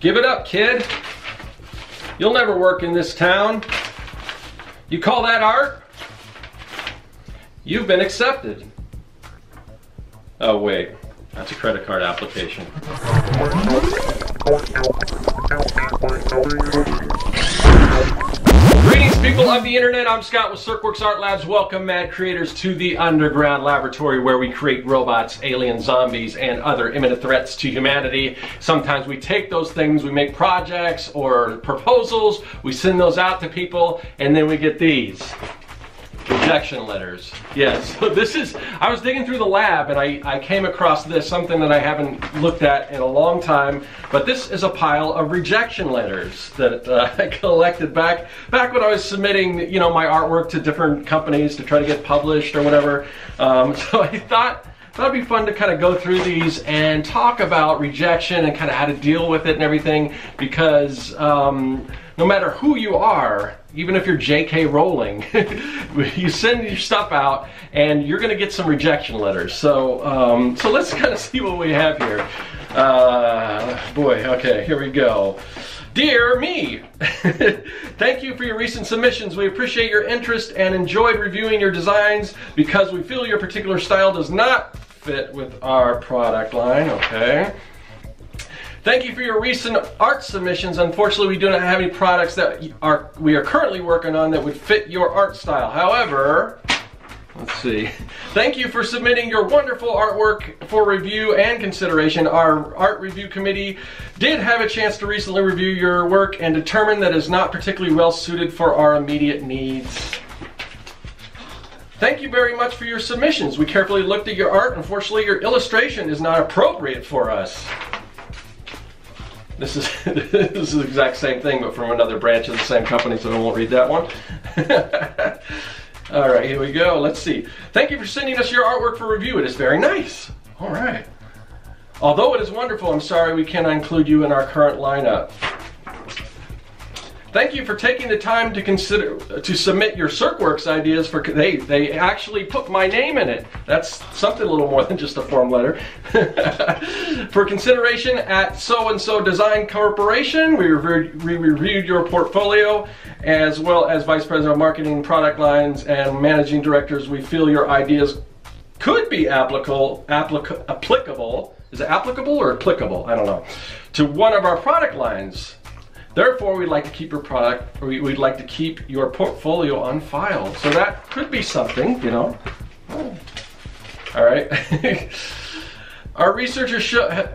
Give it up, kid. You'll never work in this town. You call that art? You've been accepted. Oh wait, that's a credit card application. Greetings, people of the internet. I'm Scott with Serkworks Art Labs. Welcome, mad creators, to the underground laboratory where we create robots, alien zombies, and other imminent threats to humanity. Sometimes we take those things, we make projects or proposals, we send those out to people, and then we get these. Rejection letters. Yes, so this is, I was digging through the lab and I came across this, something that I haven't looked at in a long time, but this is a pile of rejection letters that I collected back when I was submitting, you know, my artwork to different companies to try to get published or whatever. So I thought it'd be fun to kind of go through these and talk about rejection and kind of how to deal with it and everything, because no matter who you are, even if you're J.K. Rowling, you send your stuff out and you're going to get some rejection letters. So, so let's kind of see what we have here. Boy, okay, here we go. Dear me, thank you for your recent submissions. We appreciate your interest and enjoyed reviewing your designs because we feel your particular style does not fit with our product line. Okay. Thank you for your recent art submissions. Unfortunately, we do not have any products that we are currently working on that would fit your art style. However, let's see. Thank you for submitting your wonderful artwork for review and consideration. Our art review committee did have a chance to recently review your work and determined that it is not particularly well suited for our immediate needs. Thank you very much for your submissions. We carefully looked at your art. Unfortunately, your illustration is not appropriate for us. This is the exact same thing, but from another branch of the same company, so I won't read that one. All right, here we go. Let's see. Thank you for sending us your artwork for review. It is very nice. All right. Although it is wonderful, I'm sorry we cannot include you in our current lineup. Thank you for taking the time to submit your Serkworks ideas. They actually put my name in it. That's something a little more than just a form letter. For consideration at So-and-So Design Corporation, we reviewed your portfolio, as well as Vice President of Marketing, Product Lines, and Managing Directors. We feel your ideas could be applicable. Is it applicable or applicable? I don't know. To one of our product lines. Therefore, we'd like to keep we'd like to keep your portfolio on file. So that could be something, you know. Oh. All right. Our researcher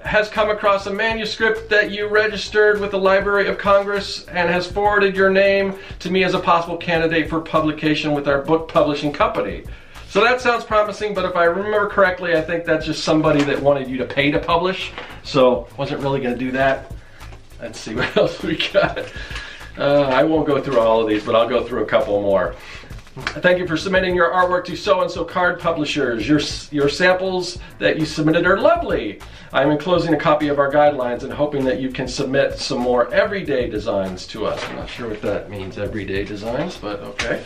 has come across a manuscript that you registered with the Library of Congress and has forwarded your name to me as a possible candidate for publication with our book publishing company. So that sounds promising, but if I remember correctly, I think that's just somebody that wanted you to pay to publish. So wasn't really going to do that. Let's see what else we got. I won't go through all of these, but I'll go through a couple more. Thank you for submitting your artwork to So-and-So Card Publishers. Your samples that you submitted are lovely. I'm enclosing a copy of our guidelines and hoping that you can submit some more everyday designs to us. I'm not sure what that means, everyday designs, but okay.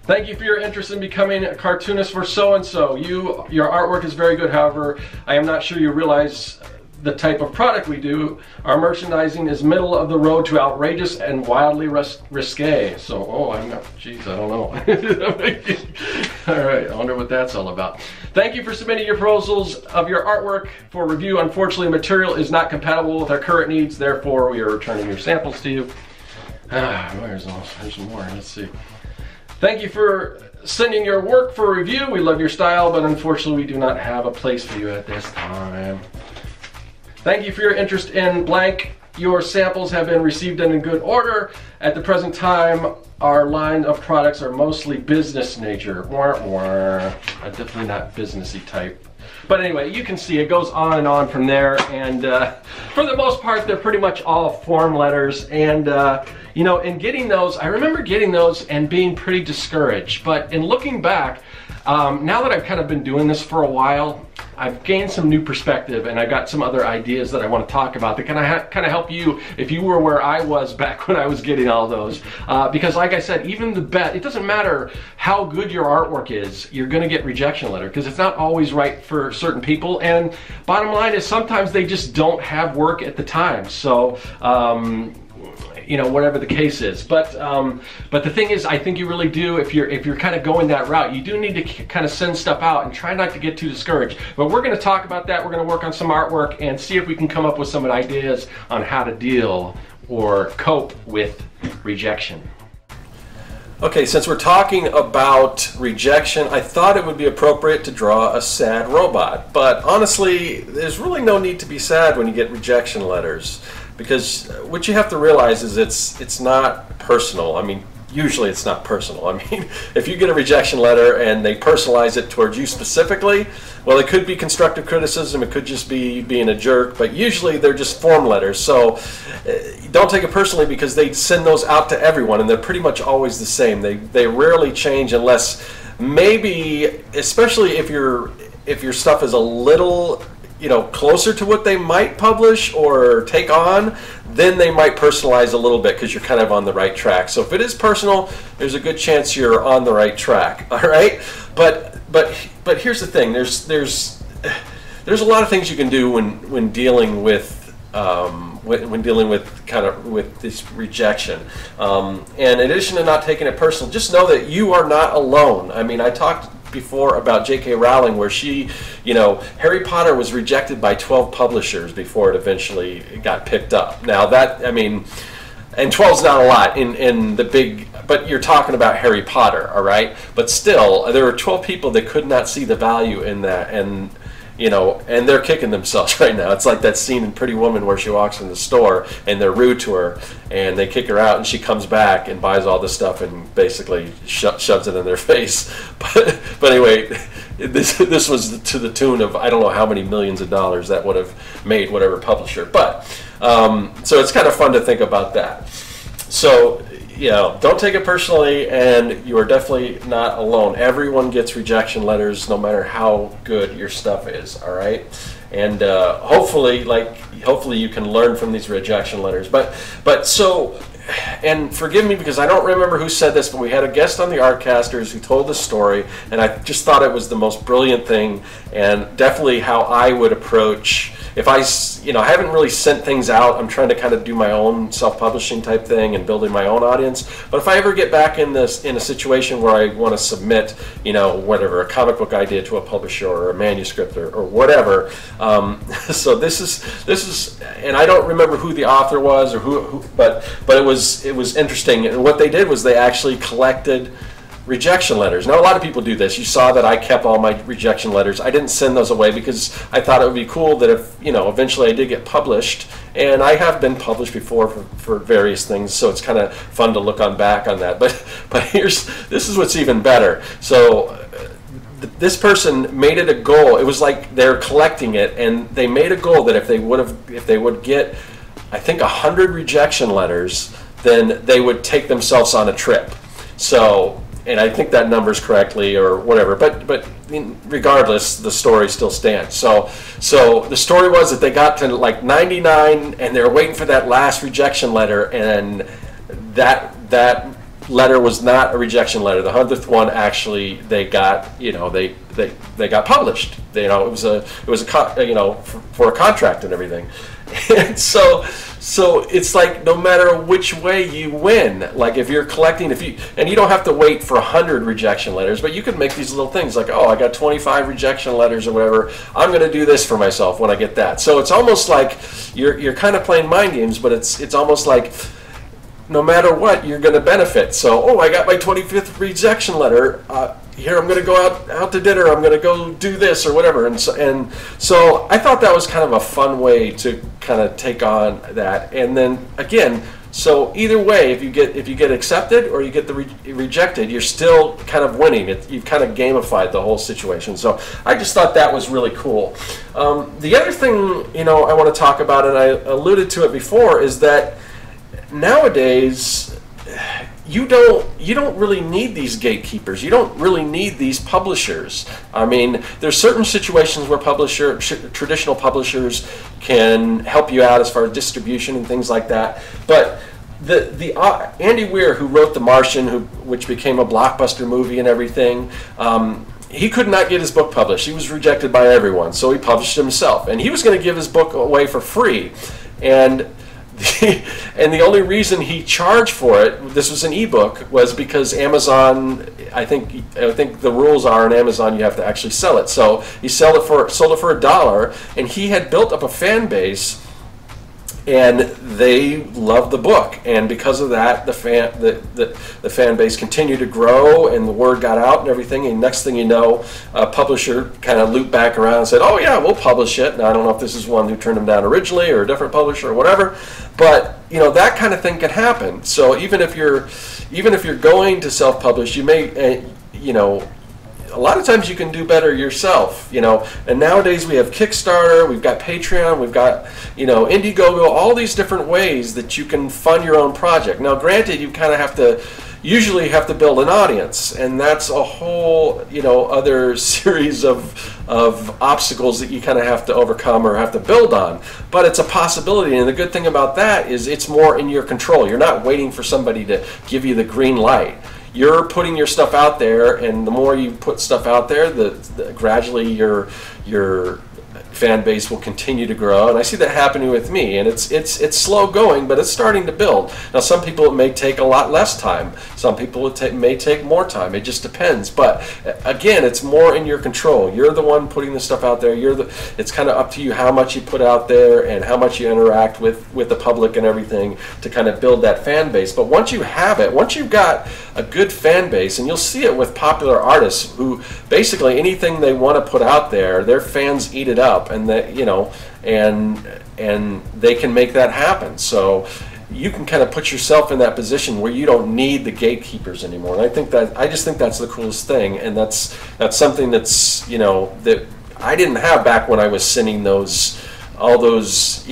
Thank you for your interest in becoming a cartoonist for So-and-So. Your artwork is very good, however, I am not sure you realize the type of product we do. Our merchandising is middle of the road to outrageous and wildly risque. So, oh, I'm not, geez, I don't know. All right, I wonder what that's all about. Thank you for submitting your proposals of your artwork for review. Unfortunately, material is not compatible with our current needs. Therefore, we are returning your samples to you. There's more. Let's see. Thank you for sending your work for review. We love your style, but unfortunately, we do not have a place for you at this time. Thank you for your interest in blank. Your samples have been received in good order. At the present time, our line of products are mostly business nature. Definitely not businessy type. But anyway, you can see it goes on and on from there. And for the most part, they're pretty much all form letters. And you know, in getting those, I remember getting those and being pretty discouraged. But in looking back, now that I've kind of been doing this for a while, I've gained some new perspective, and I've got some other ideas that I want to talk about that can kind of help you if you were where I was back when I was getting all those. Because like I said, even the best, it doesn't matter how good your artwork is, you're going to get rejection letter because it's not always right for certain people. And bottom line is sometimes they just don't have work at the time. So, you know, whatever the case is. But the thing is, I think you really do, if you're kind of going that route, you do need to kind of send stuff out and try not to get too discouraged. But we're going to talk about that. We're going to work on some artwork and see if we can come up with some ideas on how to deal or cope with rejection. Okay, since we're talking about rejection, I thought it would be appropriate to draw a sad robot. But honestly, there's really no need to be sad when you get rejection letters, because what you have to realize is it's not personal. I mean, usually it's not personal. I mean, if you get a rejection letter and they personalize it towards you specifically, well, it could be constructive criticism, it could just be being a jerk, but usually they're just form letters. So don't take it personally, because they send those out to everyone and they're pretty much always the same. They rarely change, unless maybe, especially if your stuff is a little, you know, closer to what they might publish or take on, then they might personalize a little bit because you're kind of on the right track. So if it is personal, there's a good chance you're on the right track. All right, but here's the thing: there's a lot of things you can do when dealing with with this rejection. And in addition to not taking it personal, just know that you are not alone. I mean, I talked before about J.K. Rowling, where she, you know, Harry Potter was rejected by 12 publishers before it eventually got picked up. Now that, I mean, and 12's not a lot in the big, but you're talking about Harry Potter, all right? But still, there were 12 people that could not see the value in that, and you know, and they're kicking themselves right now. It's like that scene in Pretty Woman where she walks in the store and they're rude to her and they kick her out, and she comes back and buys all this stuff and basically shoves it in their face. But anyway, this was to the tune of, I don't know how many millions of dollars that would have made whatever publisher. But so it's kind of fun to think about that. So, you know, don't take it personally, and you are definitely not alone. Everyone gets rejection letters, no matter how good your stuff is. All right, and hopefully you can learn from these rejection letters. But so, and forgive me because I don't remember who said this, but we had a guest on the Artcasters who told this story, and I just thought it was the most brilliant thing, and definitely how I would approach. If I haven't really sent things out, I'm trying to kind of do my own self-publishing type thing and building my own audience. But if I ever get back in a situation where I want to submit, you know, whatever, a comic book idea to a publisher or a manuscript or whatever, so this is, and I don't remember who the author was or who but it was interesting. And what they did was they actually collected rejection letters. Now, a lot of people do this. You saw that I kept all my rejection letters. I didn't send those away because I thought it would be cool that if, you know, eventually I did get published, and I have been published before for various things, so it's kind of fun to look back on that. But this is what's even better. So this person made it a goal. It was like they're collecting it, and they made a goal that if they would get, I think, 100 rejection letters, then they would take themselves on a trip. So, and I think that number's correctly or whatever, but regardless, the story still stands. So the story was that they got to like 99 and they were waiting for that last rejection letter, and that letter was not a rejection letter. The 100th one, actually, they got, you know, they got published. You know, it was a you know, for a contract and everything. And so it's like no matter which way you win, like if you're collecting, and you don't have to wait for 100 rejection letters, but you can make these little things like, oh, I got 25 rejection letters or whatever, I'm going to do this for myself when I get that. So it's almost like you're kind of playing mind games, but it's almost like no matter what, you're going to benefit. So, oh, I got my 25th rejection letter. Here, I'm going to go out to dinner. I'm going to go do this or whatever. And so I thought that was kind of a fun way to kind of take on that. And then again, so either way, if you get accepted or you get rejected, you're still kind of winning. You've kind of gamified the whole situation. So I just thought that was really cool. The other thing, you know, I want to talk about, and I alluded to it before, is that nowadays you don't really need these gatekeepers. You don't really need these publishers. I mean, there's certain situations where traditional publishers can help you out as far as distribution and things like that. But the Andy Weir, who wrote The Martian, which became a blockbuster movie and everything, he could not get his book published. He was rejected by everyone, so he published it himself. And he was going to give his book away for free. And the only reason he charged for it, this was an ebook, was because Amazon, I think the rules are on Amazon you have to actually sell it. So he sold it for $1, and he had built up a fan base, and they loved the book, and because of that, the fan base continued to grow, and the word got out and everything. And next thing you know, a publisher kind of looped back around and said, "Oh yeah, we'll publish it." Now I don't know if this is one who turned them down originally or a different publisher or whatever, but that kind of thing can happen. So even if you're going to self-publish, you may a lot of times you can do better yourself, and nowadays we have Kickstarter, we've got Patreon, we've got, Indiegogo, all these different ways that you can fund your own project. Now granted, you kind of usually have to build an audience, and that's a whole, other series of obstacles that you kind of have to overcome or have to build on. But it's a possibility, and the good thing about that is it's more in your control. You're not waiting for somebody to give you the green light. You're putting your stuff out there, and the more you put stuff out there, gradually your fan base will continue to grow. And I see that happening with me, and it's slow going, but it's starting to build. Now some people it may take a lot less time, some people it may take more time. It just depends. But again, it's more in your control. You're the one putting the stuff out there. It's kind of up to you how much you put out there and how much you interact with the public and everything to kind of build that fan base. But once you have it, once you've got a good fan base, and you'll see it with popular artists who basically anything they want to put out there, their fans eat it up, and that and they can make that happen. So you can kind of put yourself in that position where you don't need the gatekeepers anymore. And I just think that's the coolest thing, and that's something that's that I didn't have back when I was sending all those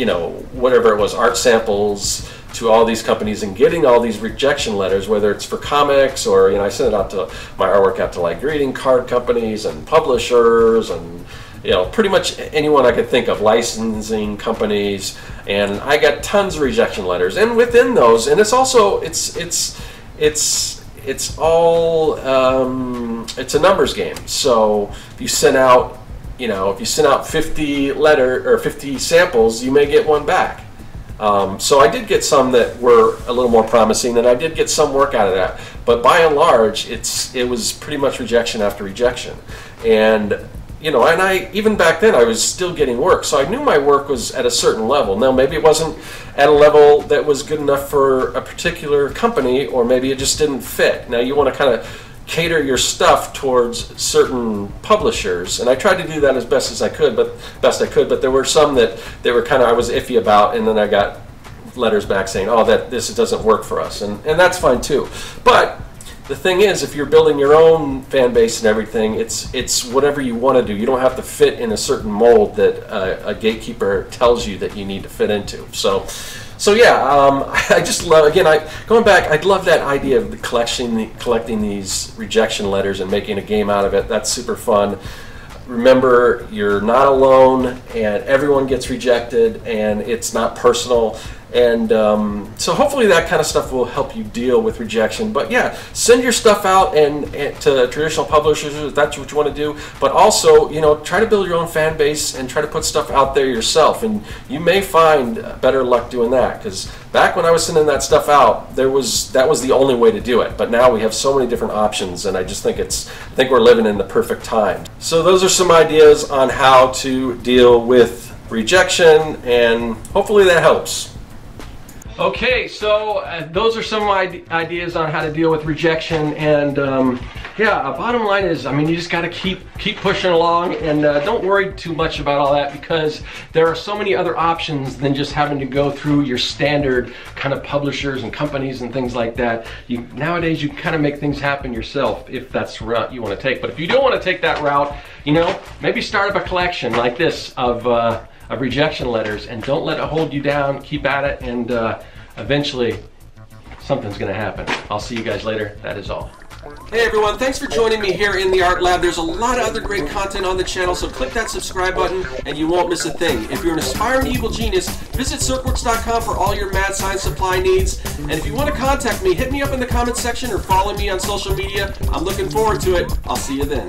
whatever it was, art samples to all these companies and getting all these rejection letters, whether it's for comics or I sent my artwork out to like greeting card companies and publishers and pretty much anyone I could think of, licensing companies, and I got tons of rejection letters. And within those, and it's also it's all it's a numbers game. So if you send out 50 samples, you may get one back. So I did get some that were a little more promising, and I did get some work out of that. But by and large, it was pretty much rejection after rejection. And and even back then I was still getting work, so I knew my work was at a certain level. Now maybe it wasn't at a level that was good enough for a particular company, or maybe it just didn't fit. Now you want to kind of cater your stuff towards certain publishers, and I tried to do that as best I could, but there were some that they were kind of I was iffy about, and then I got letters back saying, "Oh, this doesn't work for us," and that's fine too. But the thing is, if you're building your own fan base and everything, it's whatever you want to do. You don't have to fit in a certain mold that a gatekeeper tells you that you need to fit into. So yeah, I just love, going back, I love that idea of collecting these rejection letters and making a game out of it. That's super fun. Remember, you're not alone, and everyone gets rejected, and it's not personal. And so hopefully that kind of stuff will help you deal with rejection. But yeah, send your stuff out and to traditional publishers if that's what you want to do. But also, try to build your own fan base and try to put stuff out there yourself. And you may find better luck doing that, because back when I was sending that stuff out, that was the only way to do it. But now we have so many different options, and I just think we're living in the perfect time. So those are some ideas on how to deal with rejection, and hopefully that helps. Okay, so those are some ideas on how to deal with rejection, and bottom line is, you just got to keep pushing along, and don't worry too much about all that, because there are so many other options than just having to go through your standard kind of publishers and companies and things like that. Nowadays you kind of make things happen yourself if that's the route you want to take. But if you don't want to take that route, maybe start up a collection like this of rejection letters, and don't let it hold you down. Keep at it, and eventually something's going to happen. I'll see you guys later. That is all. Hey everyone, thanks for joining me here in the Art Lab. There's a lot of other great content on the channel, so click that subscribe button and you won't miss a thing. If you're an aspiring evil genius, visit Serkworks.com for all your mad science supply needs. And if you want to contact me, hit me up in the comments section or follow me on social media. I'm looking forward to it. I'll see you then.